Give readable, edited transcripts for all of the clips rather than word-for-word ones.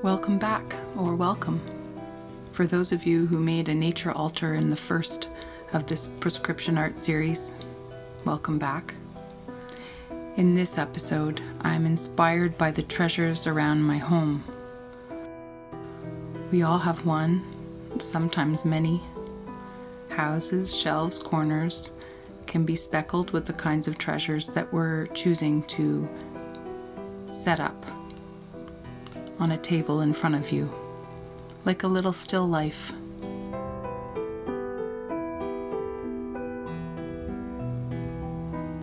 Welcome back, or welcome. For those of you who made a nature altar in the first of this prescription art series, welcome back. In this episode, I'm inspired by the treasures around my home. We all have one, sometimes many. Houses, shelves, corners can be speckled with the kinds of treasures that we're choosing to set up on a table in front of you, like a little still life.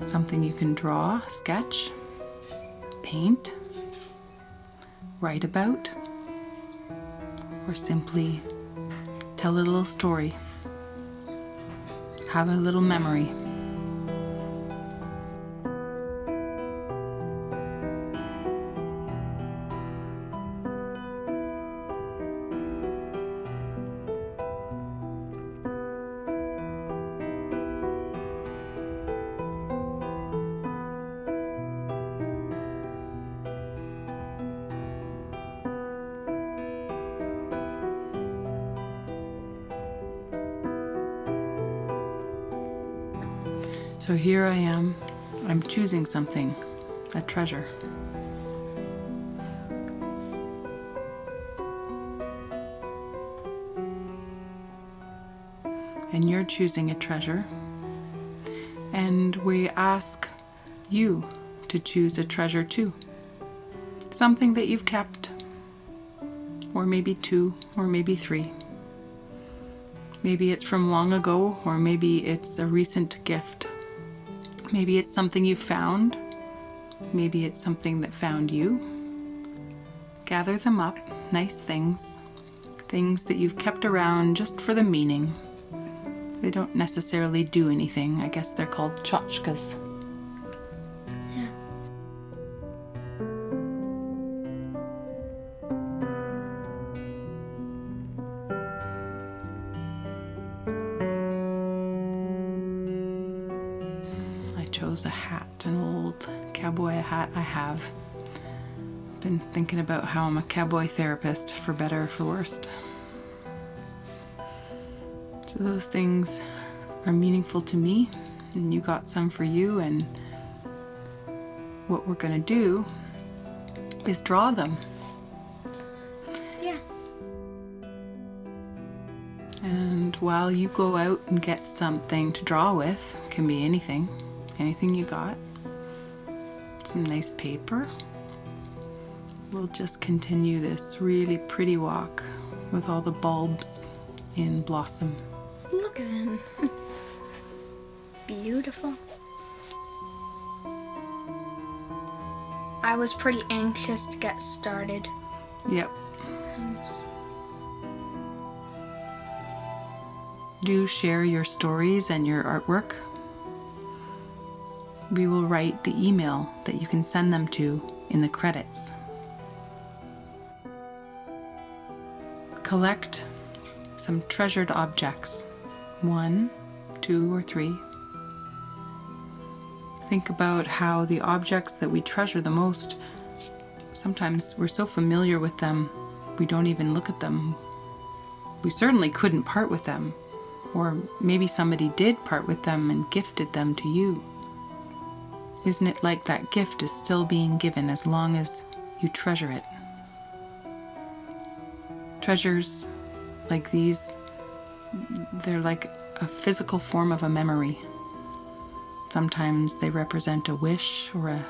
Something you can draw, sketch, paint, write about, or simply tell a little story. Have a little memory. So here I am, I'm choosing something, a treasure. And you're choosing a treasure. And we ask you to choose a treasure too. Something that you've kept, or maybe two, or maybe three. Maybe it's from long ago, or maybe it's a recent gift. Maybe it's something you found. Maybe it's something that found you. Gather them up, nice things. Things that you've kept around just for the meaning. They don't necessarily do anything. I guess they're called tchotchkes. Yeah. I chose a hat, an old cowboy hat I have. Been thinking about how I'm a cowboy therapist, for better or for worse. So those things are meaningful to me, and you got some for you, and what we're going to do is draw them. Yeah. And while you go out and get something to draw with, can be anything you got, some nice paper, we'll just continue this really pretty walk with all the bulbs in blossom. Look at them. Beautiful. I was pretty anxious to get started. Yep. Do share your stories and your artwork. We will write the email that you can send them to in the credits. Collect some treasured objects, 1, 2, or 3. Think about how the objects that we treasure the most, sometimes we're so familiar with them, we don't even look at them. We certainly couldn't part with them, or maybe somebody did part with them and gifted them to you. Isn't it like that gift is still being given as long as you treasure it? Treasures like these, they're like a physical form of a memory. Sometimes they represent a wish or a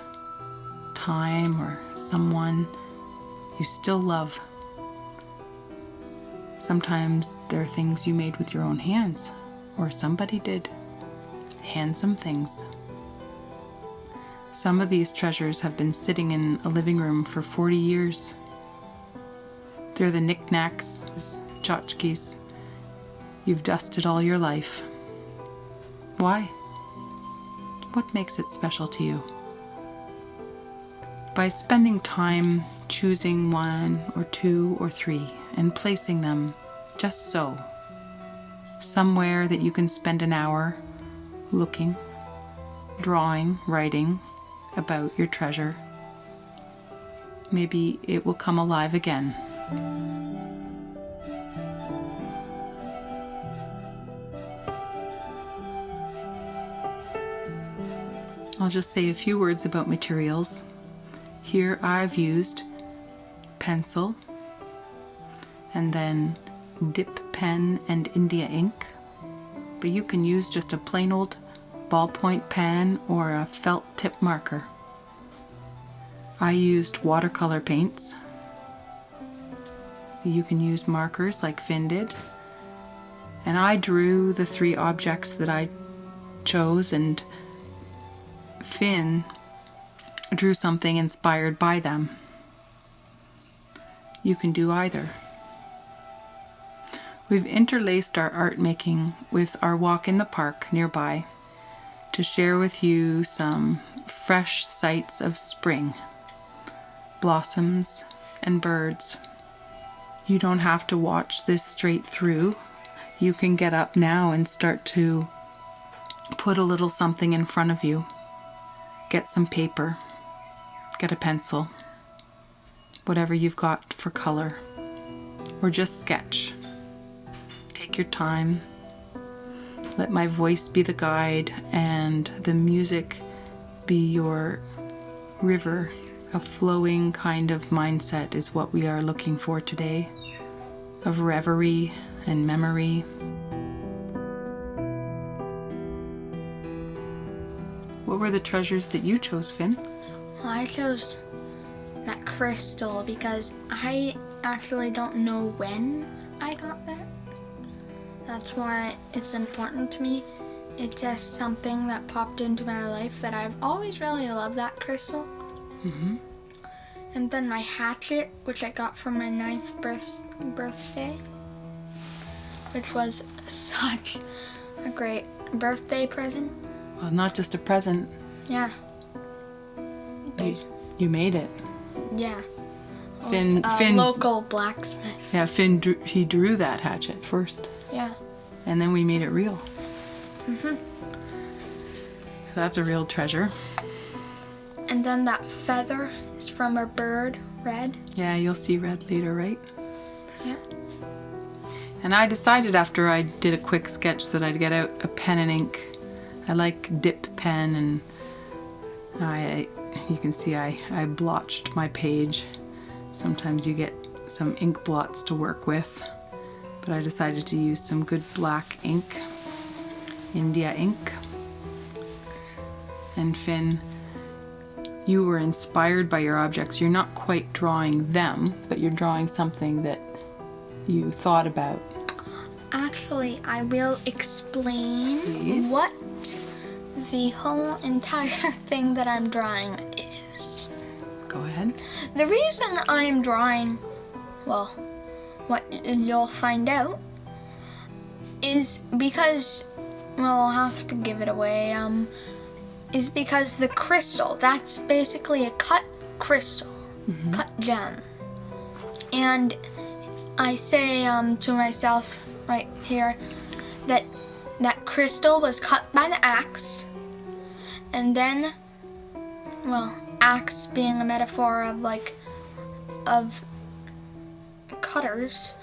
time or someone you still love. Sometimes they're things you made with your own hands, or somebody did. Handsome things. Some of these treasures have been sitting in a living room for 40 years. They're the knickknacks, tchotchkes, you've dusted all your life. Why? What makes it special to you? By spending time choosing 1 or 2 or 3 and placing them just so, somewhere that you can spend an hour looking, drawing, writing about your treasure, maybe it will come alive again. I'll just say a few words about materials. Here I've used pencil, and then dip pen and India ink, but you can use just a plain old ballpoint pen or a felt tip marker. I used watercolor paints. You can use markers like Finn did. And I drew the 3 objects that I chose, and Finn drew something inspired by them. You can do either. We've interlaced our art making with our walk in the park nearby to share with you some fresh sights of spring, blossoms and birds. You don't have to watch this straight through. You can get up now and start to put a little something in front of you. Get some paper, get a pencil, whatever you've got for color, or just sketch. Take your time. Let my voice be the guide and the music be your river. A flowing kind of mindset is what we are looking for today, of reverie and memory. What were the treasures that you chose, Finn? I chose that crystal because I actually don't know when I got that. That's why it's important to me. It's just something that popped into my life that I've always really loved, that crystal. Mm-hmm. And then my hatchet, which I got for my 9th birthday, which was such a great birthday present. Well, not just a present. Yeah. You made it. Yeah. Finn, Local blacksmith. Yeah, he drew that hatchet first. Yeah. And then we made it real. Mhm. So that's a real treasure. And then that feather is from a bird, red. Yeah, you'll see red later, right? Yeah. And I decided after I did a quick sketch that I'd get out a pen and ink. I like dip pen, and you can see I blotched my page. Sometimes you get some ink blots to work with, but I decided to use some good black ink, India ink. And Finn, you were inspired by your objects. You're not quite drawing them, but you're drawing something that you thought about. Actually, I will explain Please. what the whole entire thing that I'm drawing is. Go ahead. The reason I'm drawing, well, what you'll find out, is because, well, I'll have to give it away, is because the crystal, that's basically a cut crystal, cut gem. And I say to myself right here that that crystal was cut by the axe, and then, well, axe being a metaphor of cutters.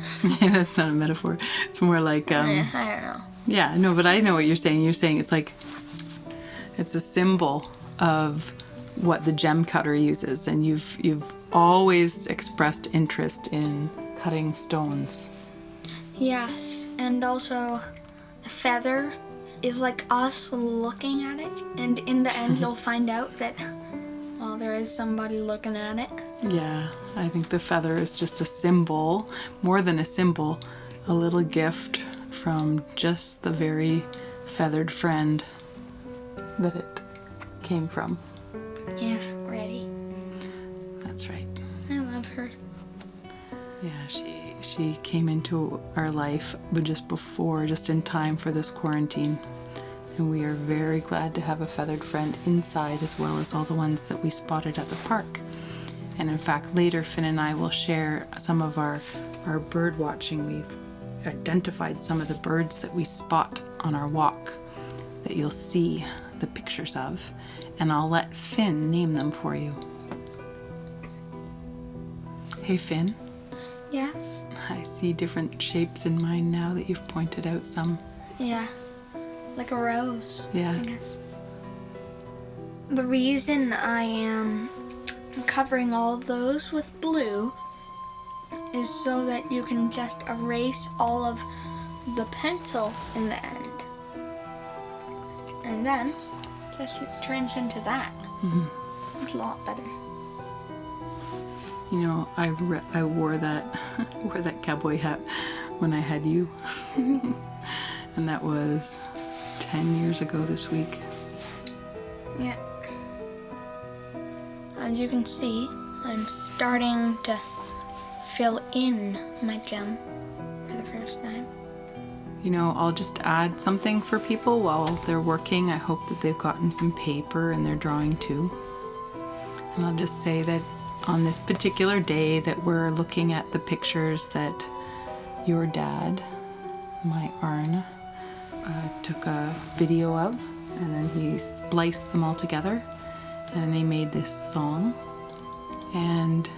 Yeah, that's not a metaphor. It's more like, I don't know. yeah, no, but I know what you're saying. You're saying it's like, it's a symbol of what the gem cutter uses, and you've always expressed interest in cutting stones. Yes, and also the feather is like us looking at it, and in the end you'll find out that, well, there is somebody looking at it. Yeah, I think the feather is just a symbol, more than a symbol, a little gift from just the very feathered friend that it came from. Yeah, ready. That's right. I love her. Yeah, she came into our life, but just in time for this quarantine. And we are very glad to have a feathered friend inside, as well as all the ones that we spotted at the park. And in fact, later Finn and I will share some of our bird watching. We've identified some of the birds that we spot on our walk that you'll see the pictures of, and I'll let Finn name them for you. Hey Finn. Yes. I see different shapes in mine now that you've pointed out some. Yeah. Like a rose. Yeah. I guess. The reason I am covering all of those with blue is so that you can just erase all of the pencil in the end. And then just turns into that. Mm-hmm. It's a lot better. You know, I wore that wore that cowboy hat when I had you. And that was 10 years ago this week. Yeah. As you can see, I'm starting to fill in my gem for the first time. You know, I'll just add something for people while they're working. I hope that they've gotten some paper and they're drawing too. And I'll just say that on this particular day that we're looking at the pictures that your dad, my Arn, took a video of, and then he spliced them all together, and they made this song. And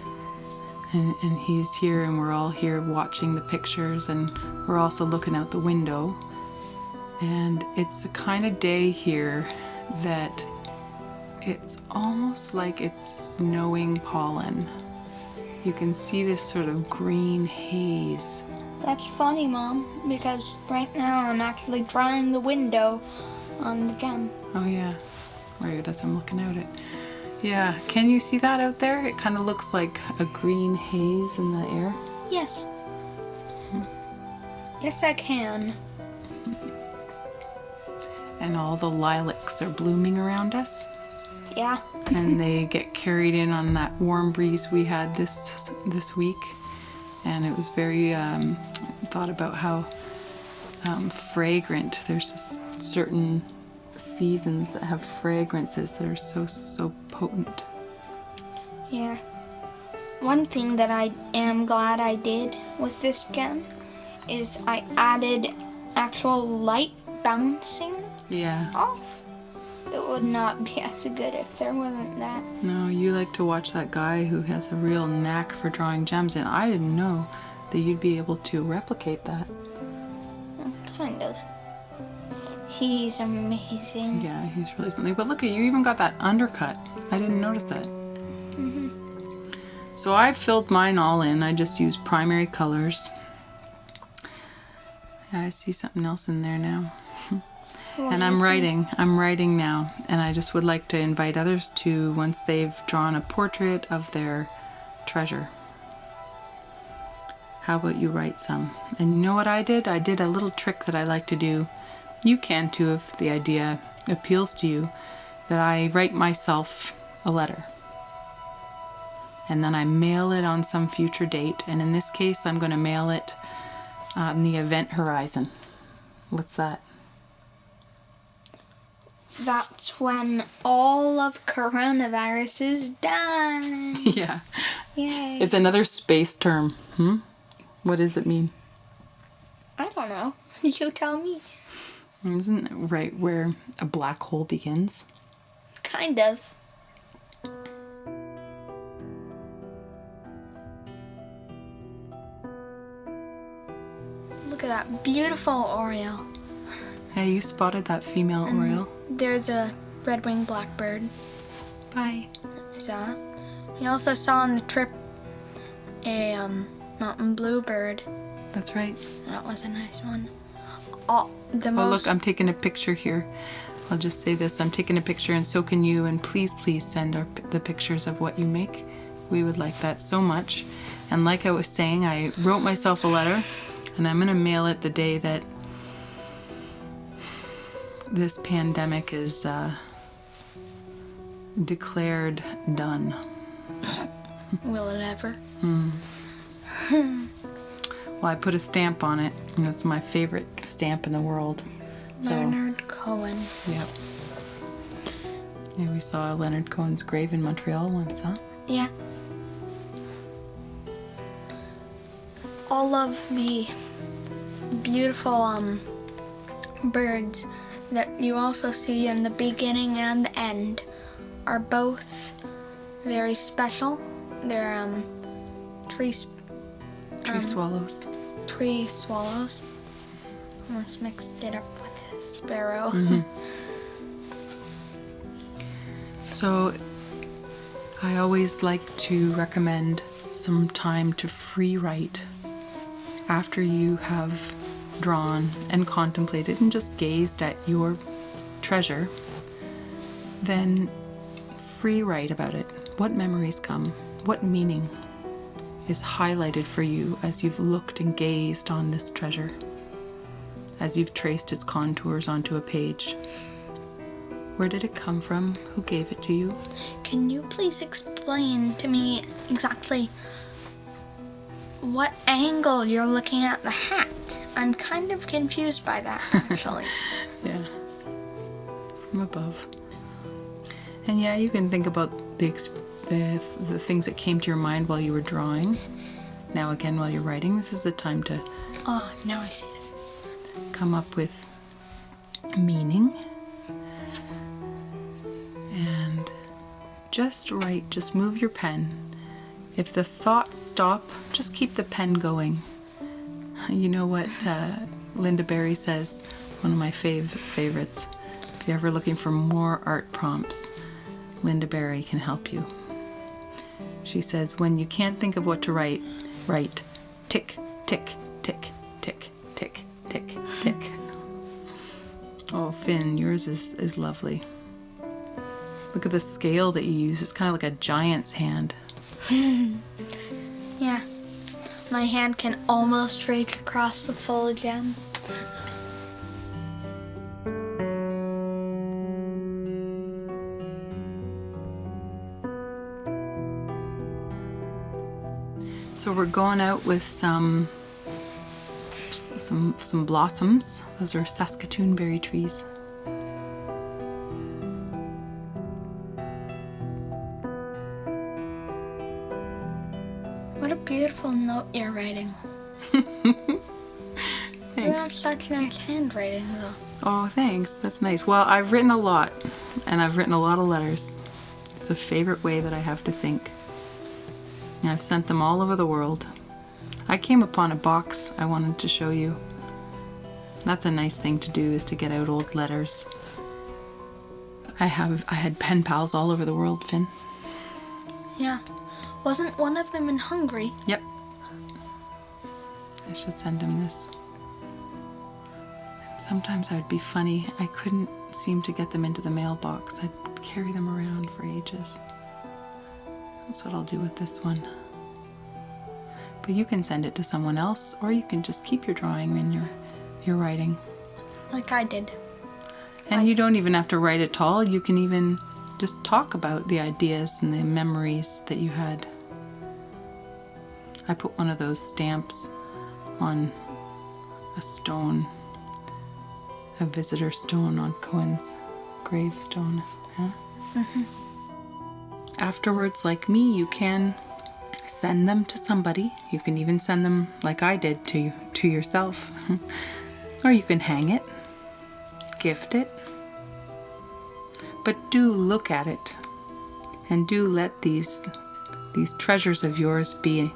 he's here, and we're all here watching the pictures, and we're also looking out the window. And it's a kind of day here that it's almost like it's snowing pollen. You can see this sort of green haze. That's funny, Mom, because right now I'm actually drawing the window on the gem. Oh yeah, right as I'm looking out it. Yeah, can you see that out there? It kind of looks like a green haze in the air. Yes. Yes, I can. And all the lilacs are blooming around us. Yeah. And they get carried in on that warm breeze we had this week. And it was very, thought about how fragrant. There's just certain seasons that have fragrances that are so potent. Yeah. One thing that I am glad I did with this gem is I added actual light bouncing Yeah. off. It would not be as good if there wasn't that. No, you like to watch that guy who has a real knack for drawing gems, and I didn't know that you'd be able to replicate that. Kind of. He's amazing. Yeah, he's really something. But look at you, even got that undercut. I didn't notice that. So I filled mine all in. I just used primary colors. Yeah, I see something else in there now. What And do I'm you see? writing. I'm writing now. And I just would like to invite others to, once they've drawn a portrait of their treasure, how about you write some? And you know what I did? I did a little trick that I like to do. You can too if the idea appeals to you, that I write myself a letter. And then I mail it on some future date. And in this case, I'm going to mail it on the event horizon. What's that? That's when all of coronavirus is done. Yeah. Yay. It's another space term. What does it mean? I don't know. You tell me. Isn't it right where a black hole begins? Kind of. Look at that beautiful Oriole. Hey, you spotted that female Oriole. There's a red-winged blackbird. Bye. I saw it. We also saw on the trip a mountain bluebird. That's right. That was a nice one. Oh, look, I'm taking a picture here. I'll just say this. I'm taking a picture, and so can you. And please send the pictures of what you make. We would like that so much. And like I was saying, I wrote myself a letter, and I'm going to mail it the day that this pandemic is declared done. Will it ever? Well, I put a stamp on it, and that's my favorite stamp in the world. So, Leonard Cohen. yep. Yeah, we saw Leonard Cohen's grave in Montreal once, huh? Yeah. All of the beautiful birds that you also see in the beginning and the end are both very special. They're Tree swallows. Tree swallows. Almost mixed it up with a sparrow. So I always like to recommend some time to free write after you have drawn and contemplated and just gazed at your treasure. Then free write about it. What memories come? What meaning is highlighted for you as you've looked and gazed on this treasure? As you've traced its contours onto a page. Where did it come from? Who gave it to you? Can you please explain to me exactly what angle you're looking at the hat? I'm kind of confused by that, actually. Yeah. From above. And yeah, you can think about the things that came to your mind while you were drawing. Now again, while you're writing, this is the time to Oh, now I see it. come up with meaning. And just write, just move your pen. If the thoughts stop, just keep the pen going. You know what Linda Berry says, one of my favorites. If you're ever looking for more art prompts, Linda Berry can help you. She says, when you can't think of what to write, write tick, tick, tick, tick, tick, tick, tick. Oh, Finn, yours is lovely. Look at the scale that you use. It's kind of like a giant's hand. Yeah. My hand can almost reach across the full gem. So we're going out with some blossoms. Those are Saskatoon berry trees. What a beautiful note you're writing. You have Thanks. such nice handwriting, though. Oh, thanks. That's nice. Well, I've written a lot, and I've written a lot of letters. It's a favorite way that I have to think. And I've sent them all over the world. I came upon a box I wanted to show you. That's a nice thing to do, is to get out old letters. I had pen pals all over the world, Finn. Yeah. Wasn't one of them in Hungary? Yep. I should send him this. Sometimes I'd be funny. I couldn't seem to get them into the mailbox. I'd carry them around for ages. That's what I'll do with this one. But you can send it to someone else, or you can just keep your drawing and your writing. Like I did. And you don't even have to write at all. You can even just talk about the ideas and the memories that you had. I put one of those stamps on a stone, a visitor stone on Cohen's gravestone. Huh? Afterwards, like me, you can send them to somebody. You can even send them, like I did, to yourself. Or you can hang it, gift it. But do look at it, and do let these treasures of yours be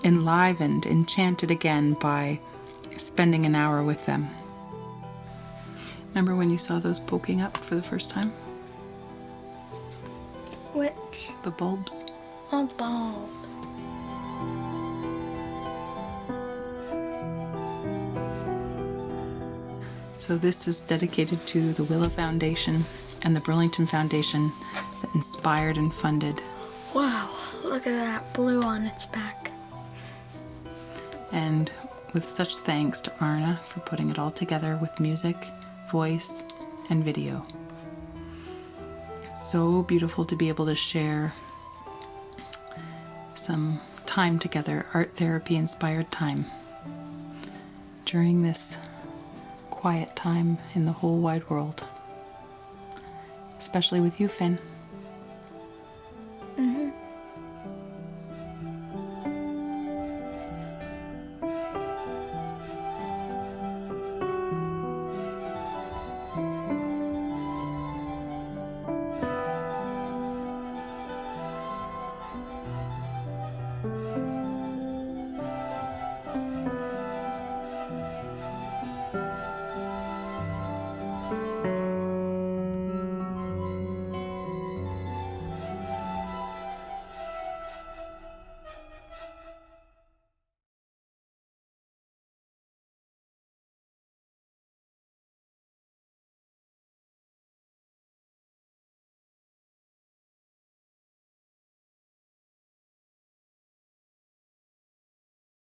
enlivened, enchanted again by spending an hour with them. Remember when you saw those poking up for the first time? Which? The bulbs? Oh, bulbs. So this is dedicated to the Willow Foundation and the Burlington Foundation that inspired and funded. Wow, look at that blue on its back. And with such thanks to Arna for putting it all together with music, voice, and video. It's so beautiful to be able to share some time together, art therapy inspired time, during this quiet time in the whole wide world. Especially with you, Finn.